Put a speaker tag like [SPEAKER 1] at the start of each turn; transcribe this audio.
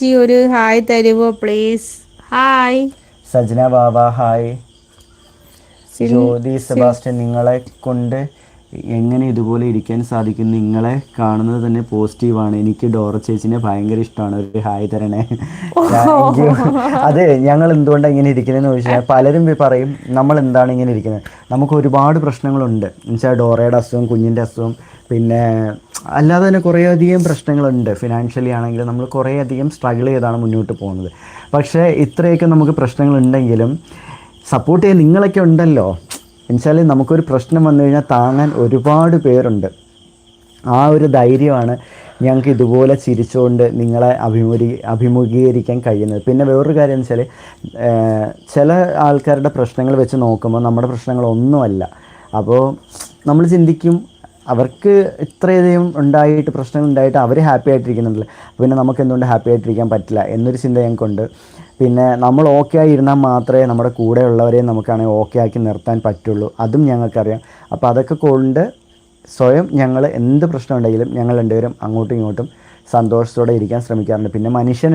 [SPEAKER 1] G ഒരു hi തരുവോ please? Hi.
[SPEAKER 2] Sajna Baba hi.
[SPEAKER 1] സിൻ
[SPEAKER 2] ജ്യോതി
[SPEAKER 1] സിൻ
[SPEAKER 2] സെബാസ്റ്റ്യൻ, നിങ്ങളെ കൊണ്ട് എങ്ങനെ ഇതുപോലെ ഇരിക്കാൻ സാധിക്കും? നിങ്ങളെ കാണുന്നത് തന്നെ പോസിറ്റീവാണ്. എനിക്ക് ഡോറ ചേച്ചിനെ ഭയങ്കര ഇഷ്ടമാണ്. ഒരു ഹായ് തരണേ. Thank you. അതെ, ഞങ്ങൾ എന്തുകൊണ്ടാണ് ഇങ്ങനെ ഇരിക്കുന്നതെന്ന് ചോദിച്ചാൽ പലരും പറയും നമ്മൾ എന്താണ് ഇങ്ങനെ ഇരിക്കുന്നത്. നമുക്ക് ഒരുപാട് പ്രശ്നങ്ങളുണ്ട്. എന്നുവെച്ചാൽ ഡോറയുടെ അസുഖം, കുഞ്ഞിൻ്റെ അസുഖം, പിന്നെ അല്ലാതെ തന്നെ കുറേയധികം പ്രശ്നങ്ങളുണ്ട്. ഫിനാൻഷ്യലി ആണെങ്കിലും നമ്മൾ കുറേയധികം സ്ട്രഗിൾ ചെയ്താണ് മുന്നോട്ട് പോകുന്നത്. പക്ഷേ ഇത്രയൊക്കെ നമുക്ക് പ്രശ്നങ്ങളുണ്ടെങ്കിലും സപ്പോർട്ട് ചെയ്യാൻ നിങ്ങളൊക്കെ ഉണ്ടല്ലോ. എന്നുവെച്ചാൽ നമുക്കൊരു പ്രശ്നം വന്നു കഴിഞ്ഞാൽ താങ്ങാൻ ഒരുപാട് പേരുണ്ട്. ആ ഒരു ധൈര്യമാണ് ഞങ്ങൾക്ക് ഇതുപോലെ ചിരിച്ചുകൊണ്ട് നിങ്ങളെ അഭിമുഖീകരിക്കാൻ കഴിയുന്നത്. പിന്നെ വേറൊരു കാര്യം എന്ന് വെച്ചാൽ ചില ആൾക്കാരുടെ പ്രശ്നങ്ങൾ വെച്ച് നോക്കുമ്പോൾ നമ്മുടെ പ്രശ്നങ്ങളൊന്നുമല്ല. അപ്പോൾ നമ്മൾ ചിന്തിക്കും അവർക്ക് ഇത്രയധികം ഉണ്ടായിട്ട് പ്രശ്നങ്ങൾ ഉണ്ടായിട്ട് അവർ ഹാപ്പി ആയിട്ടിരിക്കുന്നുണ്ടല്ലോ, പിന്നെ നമുക്ക് എന്തുകൊണ്ട് ഹാപ്പി ആയിട്ടിരിക്കാൻ പറ്റില്ല എന്നൊരു ചിന്ത ഞങ്ങൾക്കുണ്ട്. പിന്നെ നമ്മൾ ഓക്കെ ആയി ഇരുന്നാൽ മാത്രമേ നമ്മുടെ കൂടെയുള്ളവരെയും നമുക്കാണെങ്കിൽ ഓക്കെ ആക്കി നിർത്താൻ പറ്റുള്ളൂ. അതും ഞങ്ങൾക്കറിയാം. അപ്പോൾ അതൊക്കെ കൊണ്ട് സ്വയം ഞങ്ങൾ എന്ത് പ്രശ്നം ഉണ്ടെങ്കിലും ഞങ്ങൾ രണ്ടുപേരും അങ്ങോട്ടും ഇങ്ങോട്ടും സന്തോഷത്തോടെ ഇരിക്കാൻ ശ്രമിക്കാറുണ്ട്. പിന്നെ മനുഷ്യൻ